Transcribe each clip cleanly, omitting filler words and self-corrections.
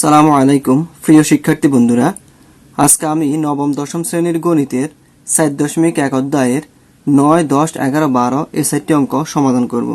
আসসালামু আলাইকুম প্রিয় শিক্ষার্থী বন্ধুরা, আজকে আমি নবম দশম শ্রেণীর গণিতের 4.1 অধ্যায়ের 9, 10, 11, 12 এই 4টি অঙ্ক সমাধান করব।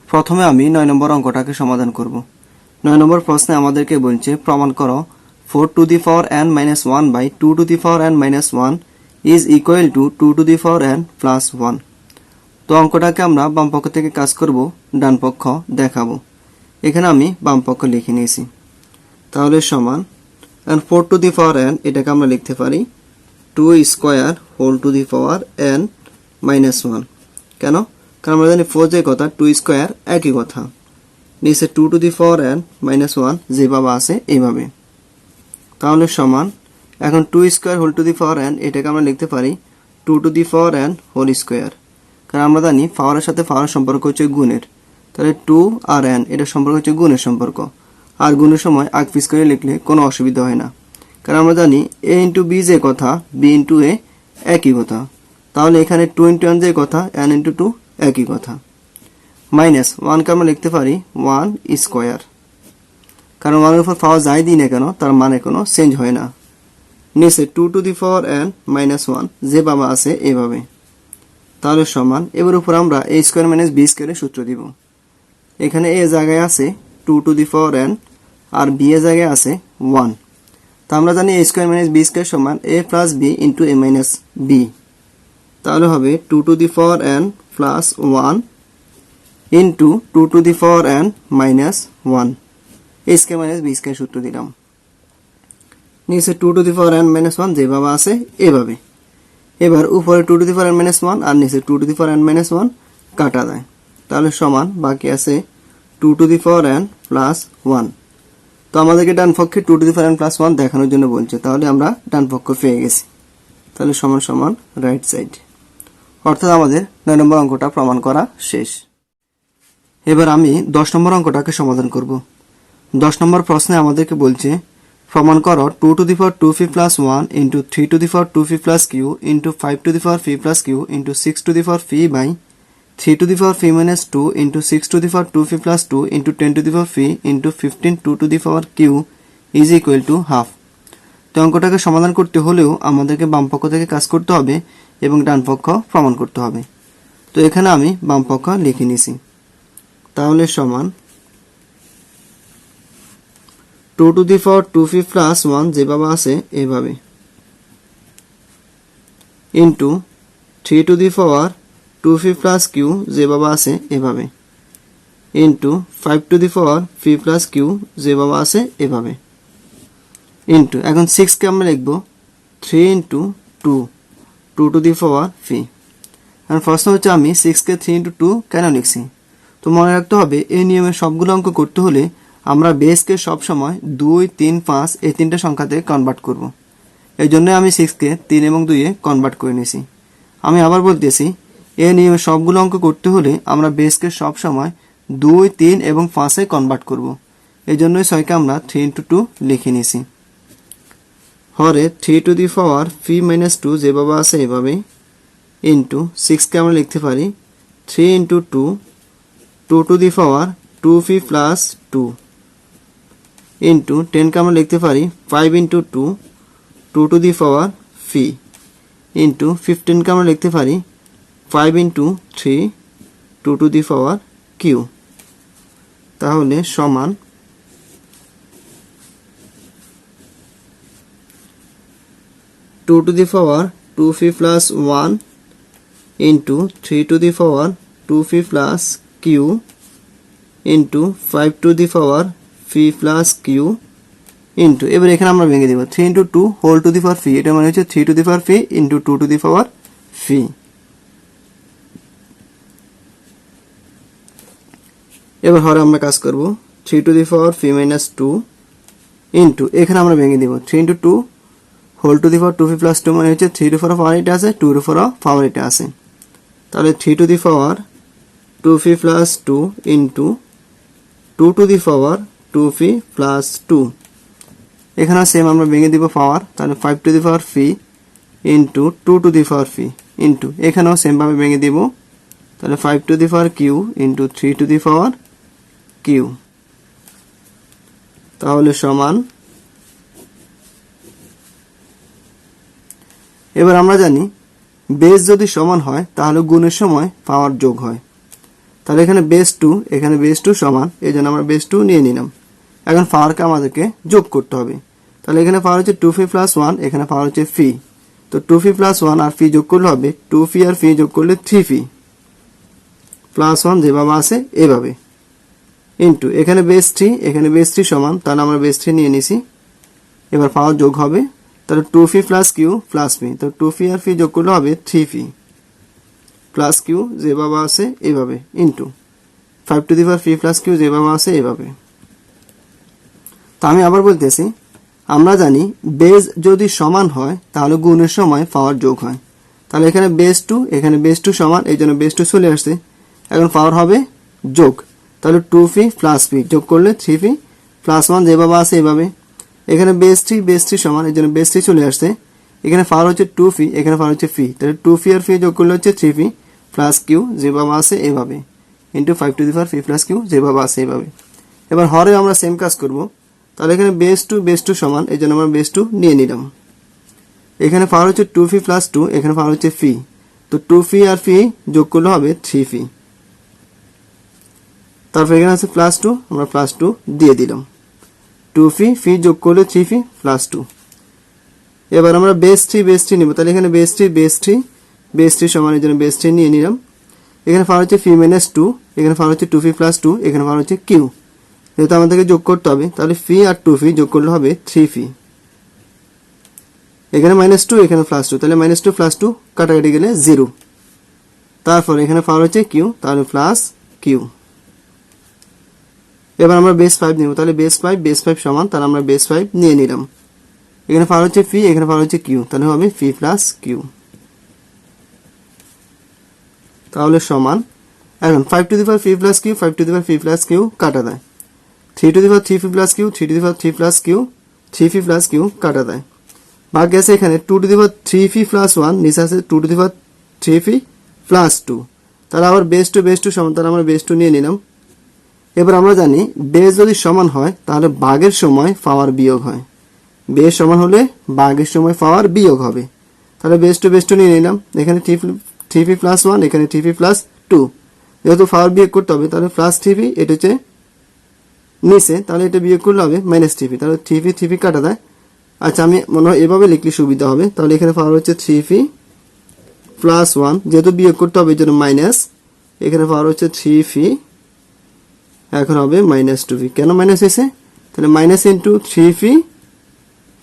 প্রথমে আমি 9 নম্বর অঙ্কটাকে সমাধান করব। 9 নম্বর প্রশ্নে আমাদেরকে বলছে প্রমাণ করো 4 to the power n minus 1 by 2 to the power n minus 1 is equal to 2 to the power n plus 1। তো অঙ্কটাকে আমরা বাম পক্ষ থেকে কাজ করব, ডান পক্ষ দেখাবো। এখানে আমি বাম পক্ষ লিখে নিয়েছি। তাহলে সমান 4 to the power n, এটাকে আমরা লিখতে পারি 2 square whole to the power n minus 1। কেন? কারণ আমরা জানি 4 যে কথা 2 স্কয়ার একই কথা। নিচে 2 to the power n minus 1 যেভাবে আছে এইভাবে। তাহলে সমান এখন 2 square whole to the power n, এটাকে আমরা লিখতে পারি 2 to the power n whole square. কারণ আমরা জানি পাওয়ারের সাথে পাওয়ার সম্পর্ক হচ্ছে গুণের। তাহলে 2 আর n এটা সম্পর্ক হচ্ছে গুণের সম্পর্ক। আর গুণের সময় আগ পিস করে লিখলে কোনো অসুবিধা হয় না, কারণ আমরা জানি a ইন্টু বি যে কথা b ইন্টু এ একই কথা। তাহলে এখানে 2 ইন্টু n যে কথা n ইন্টু 2 একই কথা। মাইনাস 1কে আমরা লিখতে পারি 1 স্কয়ার, কারণ 1 এর উপর পাওয়ার যাই দিই না কেন তার মানে কোনো চেঞ্জ হয় না। নিচে 2 to the power n minus 1 যেভাবে আছে এভাবে। তাহলে সমান এবার উপর আমরা a স্কয়ার মাইনাস b স্কয়ারের সূত্র দিব। এখানে a জায়গায় আছে 2 টু দি পাওয়ার n আর b এর জায়গায় আছে 1। তো আমরা জানি a square minus b square সমান a plus b into a minus b। তাহলে হবে 2 to the power n plus 1 into 2 to the power n minus 1। a square minus b square সূত্র দিলাম। নিচে 2 to the power n minus 1 যেভাবে আছে এভাবে। এবার উপরে 2 to the power n minus 1 আর নিচে 2 to the power n minus 1 কাটা যায়। তাহলে সমান বাকি আছে 2 to the power n plus 1। তো আমাদেরকে ডান পক্ষে 2 to the power n plus 1 দেখানোর জন্য বলছে, তাহলে আমরা ডান পক্ষ পেয়ে গেছি। তাহলে সমান সমান রাইট সাইড, অর্থাৎ আমাদের 9 নম্বর অঙ্কটা প্রমাণ করা শেষ। এবার আমি 10 নম্বর অঙ্কটাকে সমাধান করব। 10 নম্বর প্রশ্নে আমাদেরকে বলছে প্রমাণ করো 2 to the power 2p plus 1 into 3 to the power 2p plus q into 5 to the power p plus q into 6 to the power p by 3 to the power p minus 2 into 6 to the power 2p plus 2 into 10 to the power p into 15 2 to the power q is equal to half। তো অঙ্কটাকে সমাধান করতে হলেও আমাদেরকে বাম পক্ষ থেকে কাজ করতে হবে এবং ডান পক্ষ প্রমাণ করতে হবে। তো এখানে আমি বাম পক্ষ লিখে নিছি। তাহলে সমান 2 to the power 2p plus 1 যেভাবে আছে এভাবে into 3 to the power 2p plus q যেভাবে আছে এভাবে into 5 to the power p plus q যেভাবে আছে এভাবে ইন্টু এখন 6 কে আমরা লিখব 3 into 2 2 to the power p। আর প্রশ্ন হচ্ছে আমি 6 কে 3 ইন্টু 2 কেন লিখছি? তো মনে রাখতে হবে এই নিয়মে সবগুলো অঙ্ক করতে হলে আমরা বেসকে সব সময় 2 3 5 এই তিনটা সংখ্যাতে কনভার্ট করব। এই জন্য আমি 6 কে 3 এবং 2 এ কনভার্ট করে নিয়েছি। আমি আবার বলতেছি এই নিয়মে সবগুলো অঙ্ক করতে হলে আমরা বেসকে সব সময় 2 3 এবং 5 এ কনভার্ট করব। এই জন্যই 6 কে আমরা 3 ইন্টু 2 লিখে নিয়েছি। হরে 3 to the power p minus 2 যেভাবে আছে এভাবে ইন্টু 6 কে আমরা লিখতে পারি 3 into 2 2 to the power 2p plus 2 into 10 কে আমরা লিখতে পারি 5 into 2 2 to the power p into 15 কে আমরা লিখতে পারি 5 into 3 2 to the power q। তাহলে সমান 2 to the power 2p plus 1 into 3 to the power 2p plus q into 5 to the power p plus q into এবার এখানে আমরা ভেঙে দেব 3 into 2 whole to the power p, এটা মানে হচ্ছে 3 to the power p into 2 to the power p। এবার হরে আমরা কাজ করব 3 to the power p minus 2 into এখানে আমরা ভেঙে দেব 3 into 2 whole to the power 2p plus 2 মানে হচ্ছে 3 এর উপর পাওয়ার এটা আছে 2 এর উপর পাওয়ার এটা আছে। তাহলে 3 to the power 2p plus 2 into 2 to the power 2p plus 2। এখানে সেম আমরা ভেঙে দিব পাওয়ার, তাহলে 5 to the power p into 2 to the power p into এখানেও সেম ভাবে ভেঙে দিব, তাহলে 5 to the power q into 3 to the power q। তাহলে সমান, এবার আমরা জানি বেস যদি সমান হয় তাহলে গুণের সময় পাওয়ার যোগ হয়। তাহলে এখানে বেস 2, এখানে বেস 2 সমান, এই জন্য আমরা বেস 2 নিয়ে নিলাম। এখন পাওয়ারকে আমাদেরকে যোগ করতে হবে। তাহলে এখানে পাওয়ার হচ্ছে 2p + 1, এখানে পাওয়ার হচ্ছে ফি। তো 2p + 1 আর ফি যোগ করলে হবে 2p আর ফি যোগ করলে 3p +1 যেভাবে আছে এভাবে, ইন্টু এখানে বেস 3, এখানে বেস 3 সমান, তাহলে আমরা বেস 3 নিয়ে নিছি। এবার পাওয়ার যোগ হবে, তাহলে 2p + q + p, তো 2p আর ফি যোগ করলে হবে 3p + q যেভাবে আছে এভাবে, ইন্টু 5p + q যেভাবে আছে এভাবে। তো আমি আবার বলতেছি, আমরা জানি বেস যদি সমান হয় তাহলে গুণের সময় পাওয়ার যোগ হয়। তাহলে এখানে বেস 2, এখানে বেস 2 সমান, এই জন্য বেস 2 চলে আসছে। এখন পাওয়ার হবে যোগ, তাহলে 2p + p যোগ করলে 3p +1 যেভাবে আছে এভাবে। এখানে বেস 3 সমান, এই জন্য বেস 3 চলে আসছে। এখানে পাওয়ার হচ্ছে 2p, এখানে পাওয়ার হচ্ছে ফি, তাহলে 2p আর ফি যোগ করলে হচ্ছে 3p + q যেভাবে আছে এভাবে, ইন্টু 5p + q যেভাবে আছে এভাবে। এবার হরে আমরা সেম কাজ করব। তাহলে এখানে বেস 2 সমান, এই জন্য আমরা বেস 2 নিয়ে নিলাম। এখানে পাওয়ার হচ্ছে 2p + 2, এখানে পাওয়ার হচ্ছে ফি, তো 2p আর ফি যোগ করলে হবে 3p। তারপর এখানে আছে +2, আমরা +2 দিয়ে দিলাম। 2p ফি যোগ করলে 3p + 2। এবার আমরা বেস 3 নিব। তাহলে এখানে বেস 3 সমান, এই জন্য বেস 3 নিয়ে নিলাম। এখানে পাওয়ার হচ্ছে ফি - 2, এখানে পাওয়ার হচ্ছে 2p + 2, এখানে পাওয়ার হচ্ছে q, যেহেতু আমাদেরকে যোগ করতে হবে, তাহলে ফি আর 2p যোগ করলে হবে 3p। এখানে -2, এখানে +2, তাহলে -2 + 2 কাটাকাটি গেলে 0। তারপর এখানে পাওয়ার হচ্ছে q, তাহলে +q। এবার আমরা বেস 5 নিব। তাহলে বেস 5 সমান, তাহলে আমরা বেস 5 নিয়ে নিলাম। এখানে পাওয়ার হচ্ছে ফি, এখানে পাওয়ার হচ্ছে q, তাহলে হবে ফি + q। তাহলে সমান, এখন 5p + q, 5p + q কাটা দেয়, 3p + q, 3p + q, 3p + q কাটা দেয়। বাকি আছে এখানে 2p + 1, নিচে আছে 2p + 2। তাহলে আবার বেস 2 সমান, তাহলে আমরা বেস 2 নিয়ে নিলাম। এবার আমরা জানি বেস যদি সমান হয় তাহলে ভাগের সময় পাওয়ার বিয়োগ হয়। বেস সমান হলে ভাগের সময় পাওয়ার বিয়োগ হবে। তাহলে বেস 2 নিয়ে নিলাম। এখানে 3p + 1, এখানে 3p + 2, যেহেতু পাওয়ার বিয়োগ করতে হবে, তাহলে +3p, এটা হচ্ছে নিচে, তাহলে এটা বিয়োগ করলে হবে -3p, তাহলে 3p কাটা দেয়। আচ্ছা, আমি মনে হয় এভাবে লিখলে সুবিধা হবে। তাহলে এখানে পাওয়ার হচ্ছে 3p + 1, যেহেতু বিয়োগ করতে হবে এই জন্য মাইনাস, এখানে পাওয়ার হচ্ছে 3p, এখন হবে -2p। কেন মাইনাস হয়েছে? তাহলে -3p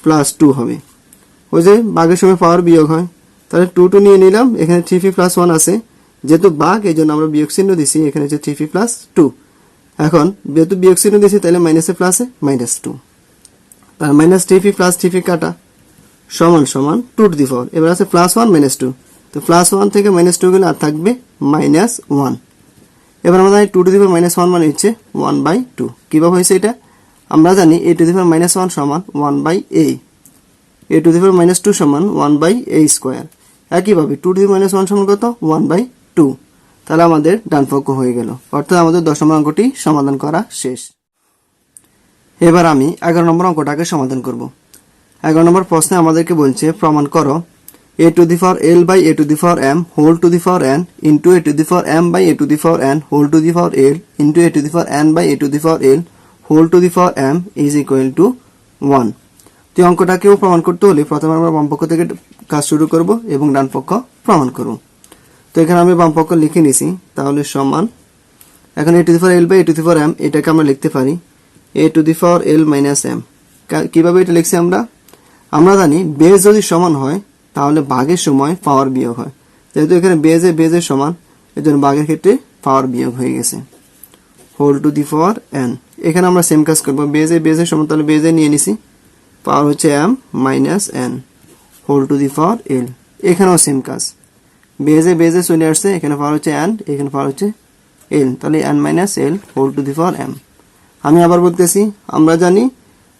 + 2 হবে। ওই যে ভাগের সময় পাওয়ার বিয়োগ হয়, তাহলে 2 নিয়ে নিলাম। এখানে 3p + 1 আছে, যেহেতু ভাগ এই জন্য আমরা বিয়োগ চিহ্ন দিছি, এখানে হচ্ছে 3p + 2। এখন যেহেতু বিয়োগ চিহ্ন দিছি, তাহলে মাইনাসে প্লাসে -2, তার -3p + 3p কাটা সমান 2 এবার আছে +1 -2, তো +1 থেকে -2 গেলে আর থাকবে -1। এবার আমরা জানি 2 - 1 মানে হচ্ছে 1/2। কিভাবে হয়েছে এটা? আমরা জানি a - 1 সমান 1/a, a - 2 সমান 1/a²। একইভাবে 2 - 1 সমান কত? 1/2। তাহলে আমাদের ডান পক্ষ হয়ে গেল, অর্থাৎ আমাদের দশম অঙ্কটি সমাধান করা শেষ। এবার আমি 11 নম্বর অঙ্কটাকে সমাধান করব। 11 নম্বর প্রশ্নে আমাদেরকে বলছে প্রমাণ করো a⁴l/a⁴m n into a⁴m/a⁴n l into a⁴n/a⁴l is equal to 1। তো অঙ্কটাকেও প্রমাণ করতে হলে প্রথমে আমরা বাম পক্ষ থেকে কাজ শুরু করব এবং ডান পক্ষ প্রমাণ করব। তো এখানে আমি বাম পক্ষ লিখে নিছি, তাহলে সমান, এখন a⁴l/a⁴m এটাকে আমরা লিখতে পারি a⁴l - m। কিভাবে এটা লিখছি আমরা জানি বেস যদি সমান হয় তাহলে ভাগের সময় পাওয়ার বিয়োগ হয়, যেহেতু এখানে বেজে সমান, এজন্য ভাগের ক্ষেত্রে পাওয়ার বিয়োগ হয়ে গেছে n। এখানে আমরা সেম কাজ করব, বেজে সমান, তাহলে বেজে নিয়ে নিছি, পাওয়ার হচ্ছে m - n l। এখানেও সেম কাজ, বেজে চলে আসছে, এখানে পাওয়ার হচ্ছে n, এখানে পাওয়ার হচ্ছে l, তাহলে n - l m। আমি আবার বলতেছি, আমরা জানি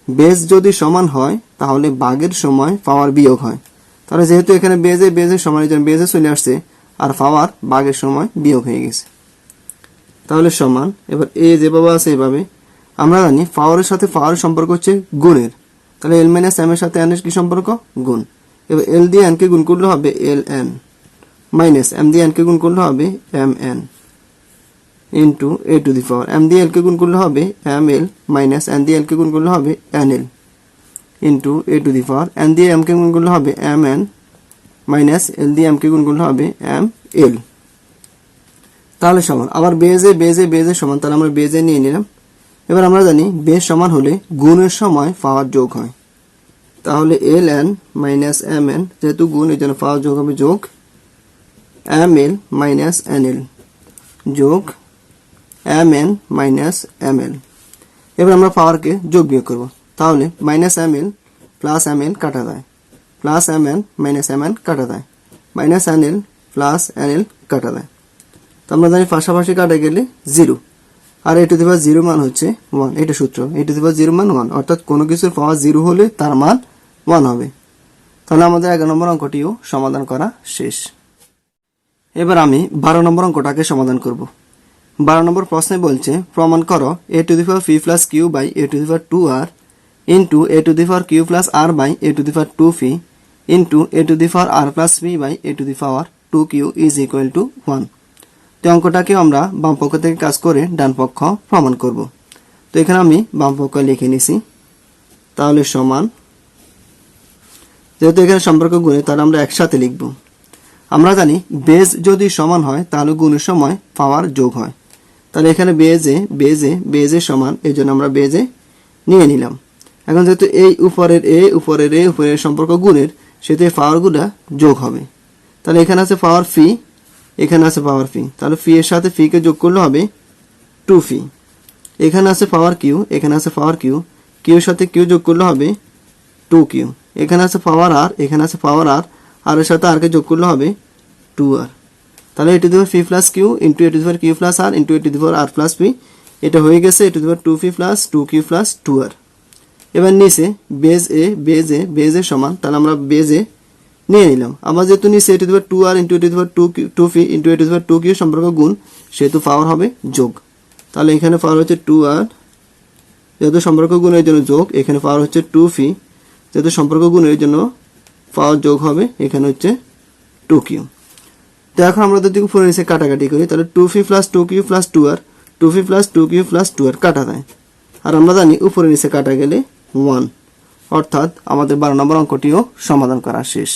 বেস যদি সমান হয় তাহলে ভাগের সময় পাওয়ার বিয়োগ হয়। তাহলে যেহেতু এখানে বেজে সমান, এই জন্য বেজে চলে আসছে, আর পাওয়ার ভাগের সময় বিয়োগ হয়ে গেছে। তাহলে সমান, এবার এ যেভাবে আছে এভাবে, আমরা জানি পাওয়ারের সাথে পাওয়ারের সম্পর্ক হচ্ছে গুণের, তাহলে এল মাইনাস এম এর সাথে এন এর কি সম্পর্ক? গুণ। এবার এল দিয়ে এন কে গুণ করলে হবে এল এন, মাইনাস এম দিয়ে এন কে গুণ করলে হবে M N into A to the power, M দিয়ে এল কে গুণ করলে হবে এম এল, মাইনাস এন দিয়ে এল কে গুণ করলে হবে N L into A to the power, N দিয়ে এম কে গুণ করলে হবে এম এন, মাইনাস এল দিয়ে এম কে গুণ করলে হবে এম এল। তাহলে সমান, আবার বেজে বেজে বেজে সমান, তাহলে আমরা বেজে নিয়ে নিলাম। এবার আমরা জানি বেজ সমান হলে গুণের সময় পাওয়ার যোগ হয়, তাহলে L N minus M N, যেহেতু গুণ এই জন্য পাওয়ার যোগ হবে যোগ M L minus N L যোগ M N minus M L. এবার আমরা পাওয়ারকে যোগ বিয়োগ করব, তাহলে minus M L plus M L কাটা যায়, plus M N minus M N কাটা যায়, minus N L plus N L কাটা যায়। তো আমরা জানি পাশাপাশি কাটা গেলে 0, আর এ টু দি পাওয়ার 0 মান হচ্ছে 1, এটা সূত্র, এ টু দি পাওয়ার 0 মান 1, অর্থাৎ কোনো কিছুর পাওয়ার 0 হলে তার মান 1 হবে। তাহলে আমাদের 11 নম্বর অঙ্কটিও সমাধান করা শেষ। এবার আমি 12 নম্বর অঙ্কটাকে সমাধান করব। 12 নম্বর প্রশ্নে বলছে প্রমাণ করো A to the power P plus Q by A to the power 2r into A to the power Q plus R by A to the power 2p into A to the power R plus P by A to the power 2q is equal to 1। তো অঙ্কটাকে আমরা বাম পক্ষ থেকে কাজ করে ডান পক্ষ প্রমাণ করব। তো এখানে আমি বাম পক্ষ লিখে নিছি, তাহলে সমান, যেহেতু এখানে সম্পর্ক গুণে তাহলে আমরা একসাথে লিখব। আমরা জানি বেজ যদি সমান হয় তাহলে গুণের সময় পাওয়ার যোগ হয়, তাহলে এখানে বেজে বেজে বেজে সমান, এই জন্য আমরা বেজে নিয়ে নিলাম। এখন যেহেতু এই উপরের এ উপরের এ উপরের সম্পর্ক গুণের, সেহেতু এই পাওয়ারগুলা যোগ হবে। তাহলে এখানে আছে পাওয়ার ফি, এখানে আছে পাওয়ার ফি, তাহলে ফি এর সাথে ফি কে যোগ করলে হবে 2 ফি। এখানে আছে পাওয়ার কিউ, এখানে আছে পাওয়ার কিউ, কিউ এর সাথে কিউ যোগ করলে হবে 2 কিউ। এখানে আছে পাওয়ার আর, এখানে আছে পাওয়ার আর, আর এর সাথে আর কে যোগ করলে হবে 2 আর। তাহলে A to the power P plus Q into A to the power Q plus R into A to the power R plus P, এটা হয়ে গেছে A to the power 2 P plus 2 Q plus 2 R. এবার নিচে base এ বেজে বেজে সমান, তাহলে আমরা বেজে নিয়ে নিলাম। আবার যেহেতু নিচে A to the power 2 R into A to the power 2 P into A to the power 2 Q সম্পর্ক গুণ, সেহেতু পাওয়ার হবে যোগ। তাহলে এখানে পাওয়ার হচ্ছে 2 আর, যেহেতু সম্পর্ক গুণের জন্য যোগ, এখানে পাওয়ার হচ্ছে 2 পি, যেহেতু সম্পর্ক গুণের জন্য পাওয়ার যোগ হবে, এখানে হচ্ছে 2 কিউ। তো এখন আমরা যদি উপরে নিচে কাটাকাটি করি, তাহলে 2 পি প্লাস 2 কিউ প্লাস 2 আর, 2 পি প্লাস 2 কিউ প্লাস 2 আর কাটা যায়, আর আমরা জানি উপরে নিচে কাটা গেলে 1, অর্থাৎ আমাদের 12 নম্বর অঙ্কটিও সমাধান করা শেষ।